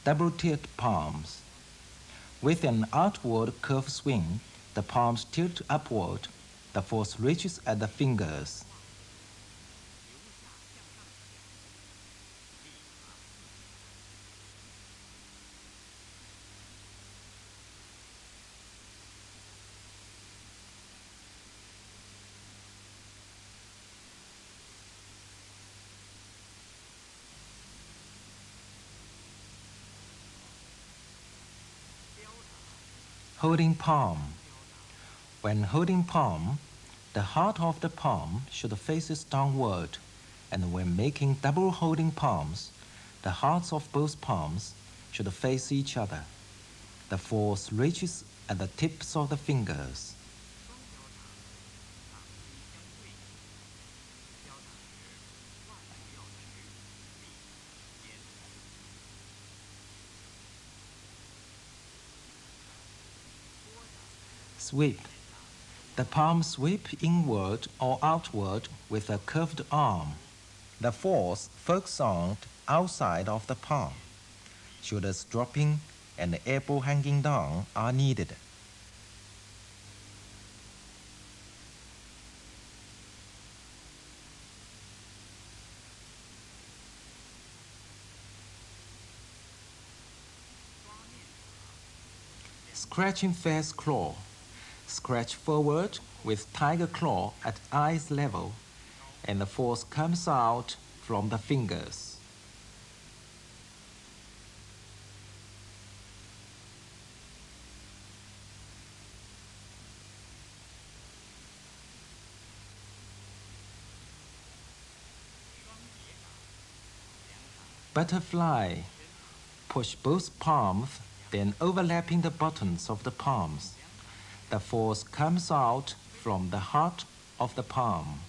double-tilt palms. With an outward curve swing, the palms tilt upward. The force reaches at the fingers. Holding palm. When holding palm, the heart of the palm should face downward, and when making double holding palms, the hearts of both palms should face each other. The force reaches at the tips of the fingers. Sweep. The palms sweep inward or outward with a curved arm. The force focuses on outside of the palm. Shoulders dropping and the elbow hanging down are needed. Scratching fast claw. Scratch forward with tiger claw at eyes level, and the force comes out from the fingers. Butterfly. Push both palms, then overlapping the buttons of the palms. The force comes out from the heart of the palm.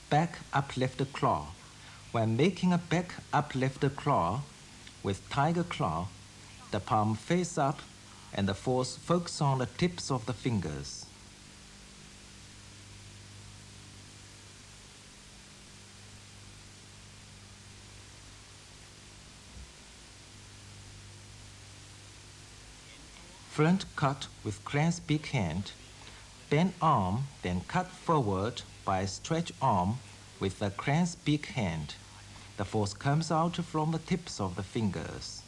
Back uplifted claw. When making a back uplifted claw with tiger claw, the palm face up and the force focuses on the tips of the fingers. Front cut with clenched big hand. Bend arm, then cut forward by stretch arm with a clenched big hand. The force comes out from the tips of the fingers.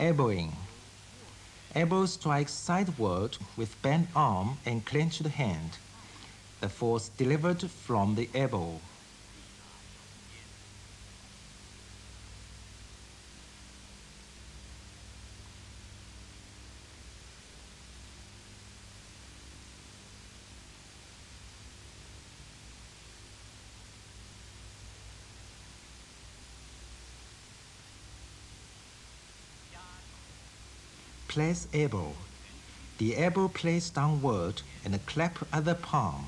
Elbowing. Elbow strikes sideward with bent arm and clenched hand. The force delivered from the elbow. Place elbow. The elbow placed downward and clap other palm.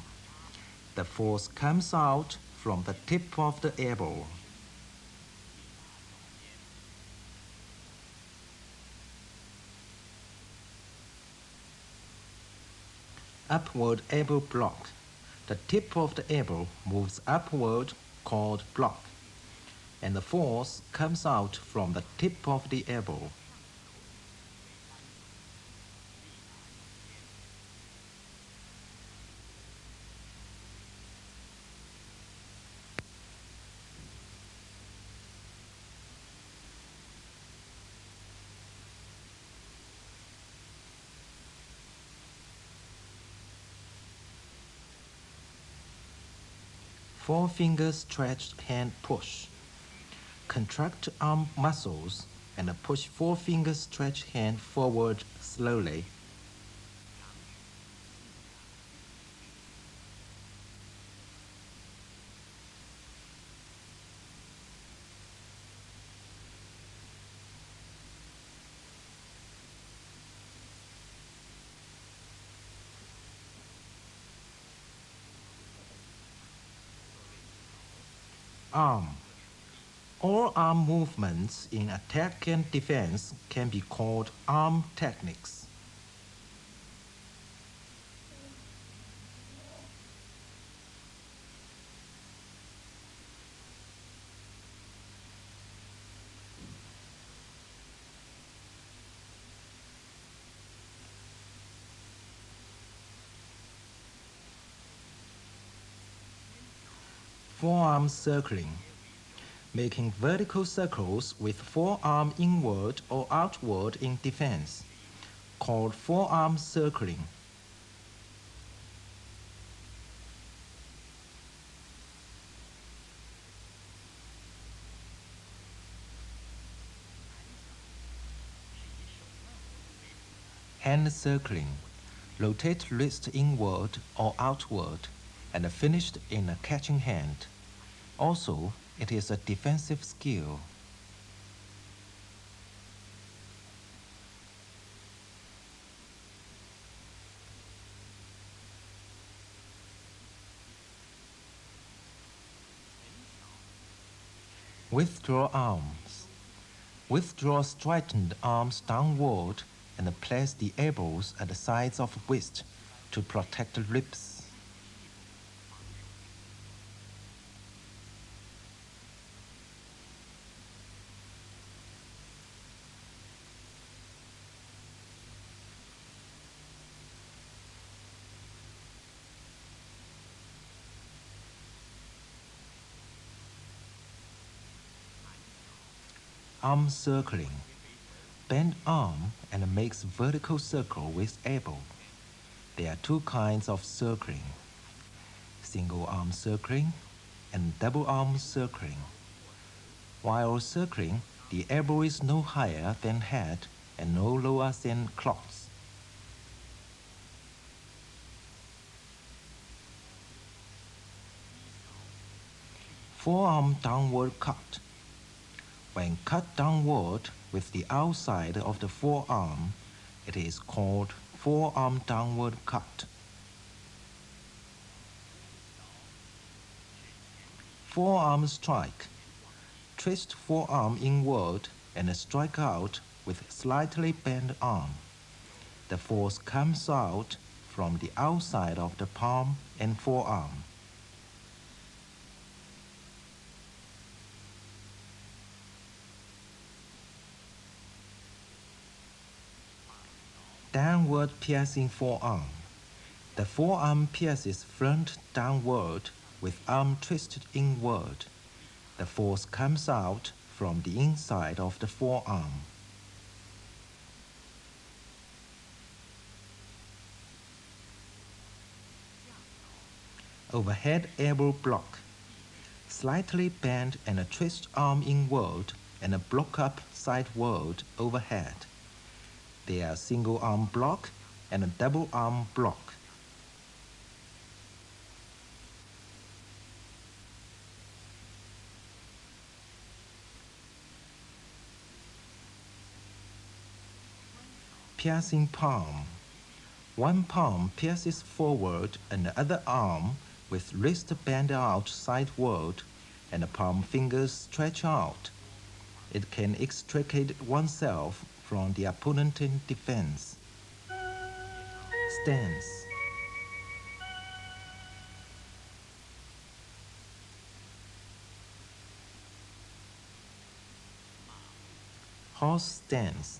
The force comes out from the tip of the elbow. Upward elbow block. The tip of the elbow moves upward, called block, and the force comes out from the tip of the elbow. Four fingers stretched hand push. Contract arm muscles and push four fingers stretched hand forward slowly. Arm. All arm movements in attack and defense can be called arm techniques. Forearm circling. Making vertical circles with forearm inward or outward in defense, called forearm circling. Hand circling. Rotate wrist inward or outward and finished in a catching hand. Also, it is a defensive skill. Withdraw arms. Withdraw straightened arms downward and place the elbows at the sides of wrist to protect the ribs. Arm circling. Bend arm and makes vertical circle with elbow. There are two kinds of circling: single arm circling and double arm circling. While circling, the elbow is no higher than head and no lower than cloth. Forearm downward cut. When cut downward with the outside of the forearm, it is called forearm downward cut. Forearm strike. Twist forearm inward and strike out with slightly bent arm. The force comes out from the outside of the palm and forearm. Downward piercing forearm. The forearm pierces front downward with arm twisted inward. The force comes out from the inside of the forearm. Overhead elbow block. Slightly bend and twist arm inward and block up sideward overhead. They are single arm block and a double arm block. Piercing palm. One palm pierces forward and the other arm with wrist bent out sideward and the palm fingers stretch out. It can extricate oneself from the opponent in defense. Stance. Horse stance.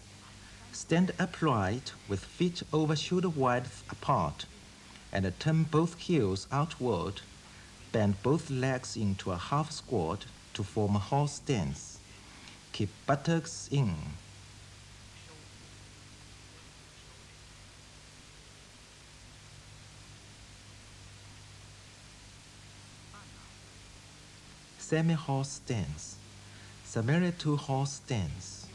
Stand upright with feet over shoulder width apart and turn both heels outward. Bend both legs into a half squat to form a horse stance. Keep buttocks in. Semi-horse stance. Similar to horse stance.